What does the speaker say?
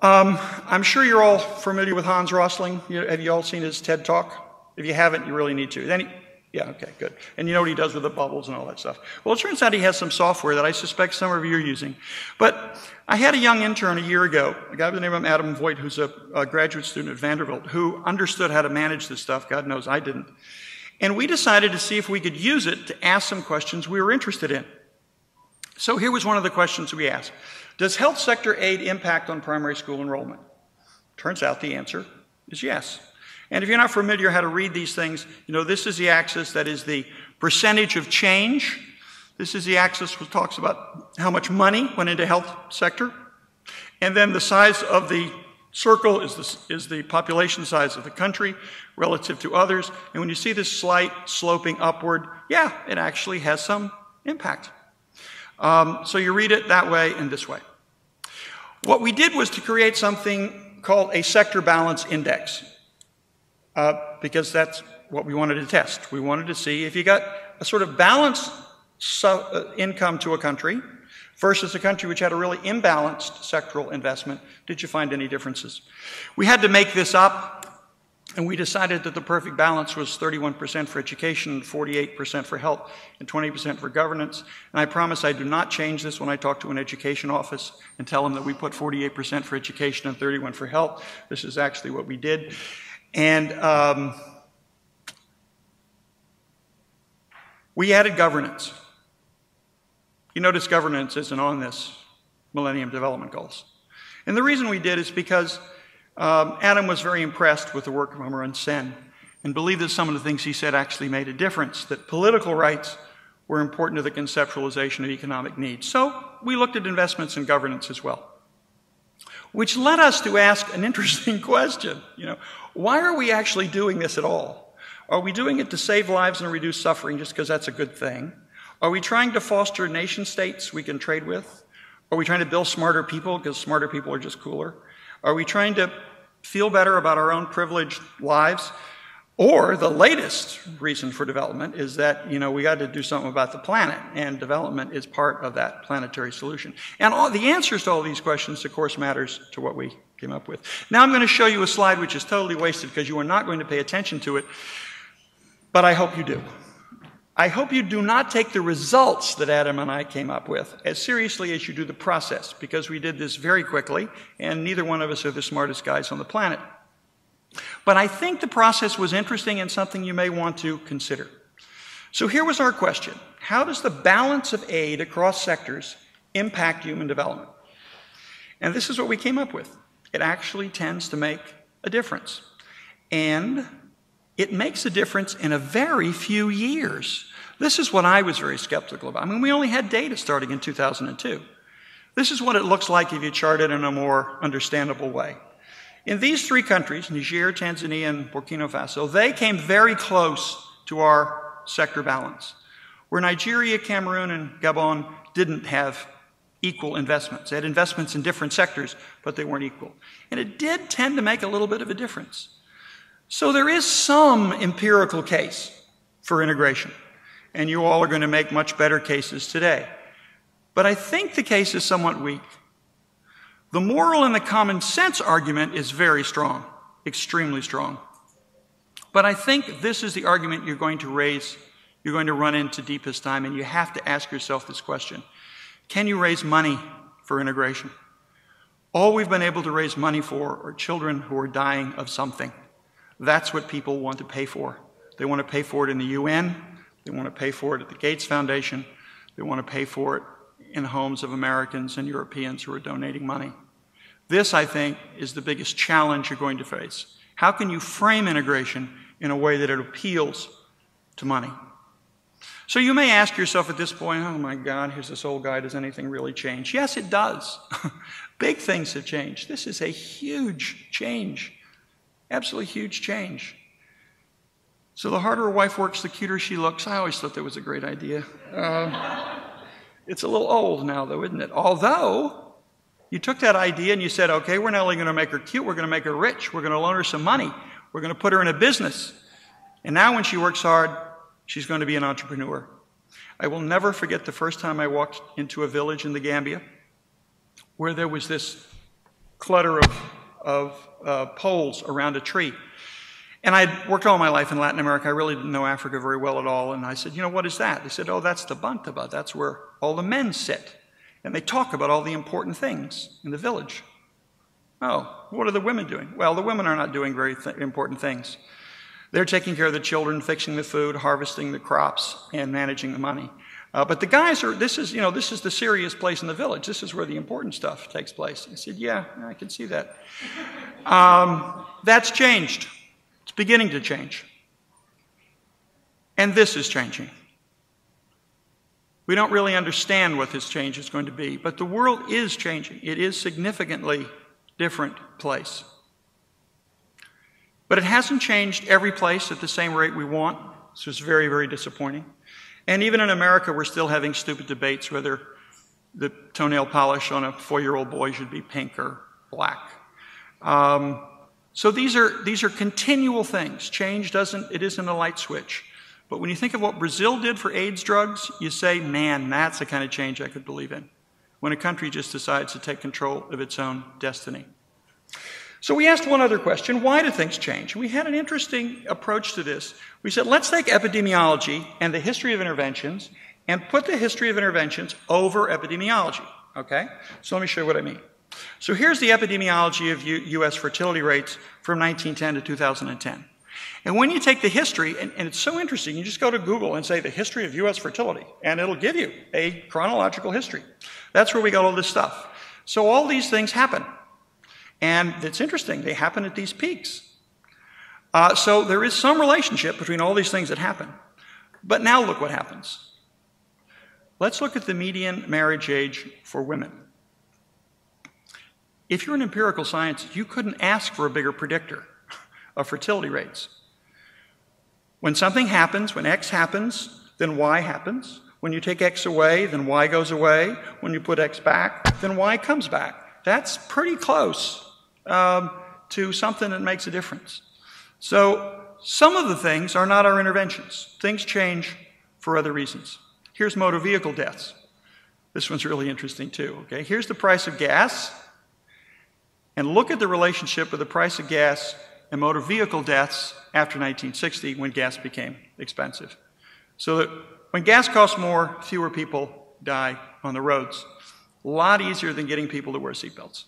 I'm sure you're all familiar with Hans Rosling. Have you all seen his TED Talk? If you haven't, you really need to. Yeah, okay, good. And you know what he does with the bubbles and all that stuff. Well, it turns out he has some software that I suspect some of you are using. But I had a young intern a year ago, a guy by the name of Adam Voigt, who's a graduate student at Vanderbilt, who understood how to manage this stuff. God knows I didn't. And we decided to see if we could use it to ask some questions we were interested in. So here was one of the questions we asked. Does health sector aid impact on primary school enrollment? Turns out the answer is yes. And if you're not familiar how to read these things, you know, this is the axis that is the percentage of change. This is the axis which talks about how much money went into health sector. And then the size of the circle is the population size of the country relative to others. And when you see this slight sloping upward, yeah, it actually has some impact. So you read it that way and this way. What we did was to create something called a sector balance index. Because that's what we wanted to test. We wanted to see if you got a sort of balanced income to a country versus a country which had a really imbalanced sectoral investment, did you find any differences? We had to make this up, and we decided that the perfect balance was 31% for education, 48% for health, and 20% for governance. And I promise I do not change this when I talk to an education office and tell them that we put 48% for education and 31% for health. This is actually what we did. And we added governance. You notice governance isn't on this Millennium Development Goals. And the reason we did is because Adam was very impressed with the work of Amartya Sen and believed that some of the things he said actually made a difference, that political rights were important to the conceptualization of economic needs. So we looked at investments in governance as well. Which led us to ask an interesting question. You know, why are we actually doing this at all? Are we doing it to save lives and reduce suffering just because that's a good thing? Are we trying to foster nation states we can trade with? Are we trying to build smarter people because smarter people are just cooler? Are we trying to feel better about our own privileged lives? Or the latest reason for development is that, you know, we got to do something about the planet, and development is part of that planetary solution. And all the answers to all these questions, of course, matters to what we came up with. Now I'm going to show you a slide which is totally wasted because you are not going to pay attention to it, but I hope you do. I hope you do not take the results that Adam and I came up with as seriously as you do the process, because we did this very quickly, and neither one of us are the smartest guys on the planet. But I think the process was interesting and something you may want to consider. So here was our question. How does the balance of aid across sectors impact human development? And this is what we came up with. It actually tends to make a difference. And it makes a difference in a very few years. This is what I was very skeptical about. I mean, we only had data starting in 2002. This is what it looks like if you chart it in a more understandable way. In these three countries, Niger, Tanzania, and Burkina Faso, they came very close to our sector balance, where Nigeria, Cameroon, and Gabon didn't have equal investments. They had investments in different sectors, but they weren't equal. And it did tend to make a little bit of a difference. So there is some empirical case for integration, and you all are going to make much better cases today. But I think the case is somewhat weak. The moral and the common sense argument is very strong, extremely strong. But I think this is the argument you're going to raise, you're going to run into deepest time, and you have to ask yourself this question. Can you raise money for integration? All we've been able to raise money for are children who are dying of something. That's what people want to pay for. They want to pay for it in the UN. They want to pay for it at the Gates Foundation. They want to pay for it in homes of Americans and Europeans who are donating money. This, I think, is the biggest challenge you're going to face. How can you frame integration in a way that it appeals to money? So you may ask yourself at this point, oh my God, here's this old guy, does anything really change? Yes, it does. Big things have changed. This is a huge change, absolutely huge change. So the harder a wife works, the cuter she looks. I always thought that was a great idea. It's a little old now, though, isn't it? Although, you took that idea and you said, okay, we're not only going to make her cute, we're going to make her rich. We're going to loan her some money. We're going to put her in a business. And now when she works hard, she's going to be an entrepreneur. I will never forget the first time I walked into a village in the Gambia where there was this clutter of poles around a tree. And I'd worked all my life in Latin America. I really didn't know Africa very well at all. And I said, you know, what is that? They said, oh, that's the bantaba. That's where all the men sit. And they talk about all the important things in the village. Oh, what are the women doing? Well, the women are not doing very important things. They're taking care of the children, fixing the food, harvesting the crops, and managing the money. But the guys are, this is the serious place in the village. This is where the important stuff takes place. I said, yeah, I can see that. That's changed. It's beginning to change. And this is changing. We don't really understand what this change is going to be, but the world is changing. It is significantly different place. But it hasn't changed every place at the same rate we want. So it's very, very disappointing. And even in America, we're still having stupid debates whether the toenail polish on a 4-year-old boy should be pink or black. So these are continual things. Change isn't a light switch. But when you think of what Brazil did for AIDS drugs, you say, man, that's the kind of change I could believe in. When a country just decides to take control of its own destiny. So we asked one other question, why do things change? We had an interesting approach to this. We said, let's take epidemiology and the history of interventions and put the history of interventions over epidemiology, okay? So let me show you what I mean. So here's the epidemiology of U.S. fertility rates from 1910 to 2010. And when you take the history, and it's so interesting, you just go to Google and say the history of U.S. fertility, and it'll give you a chronological history. That's where we got all this stuff. So all these things happen. And it's interesting, they happen at these peaks. So there is some relationship between all these things that happen. But now look what happens. Let's look at the median marriage age for women. If you're in empirical science, you couldn't ask for a bigger predictor of fertility rates. When something happens, when X happens, then Y happens. When you take X away, then Y goes away. When you put X back, then Y comes back. That's pretty close to something that makes a difference. So some of the things are not our interventions. Things change for other reasons. Here's motor vehicle deaths. This one's really interesting too. Okay, here's the price of gas. And look at the relationship of the price of gas and motor vehicle deaths after 1960 when gas became expensive. So that when gas costs more, fewer people die on the roads. A lot easier than getting people to wear seatbelts.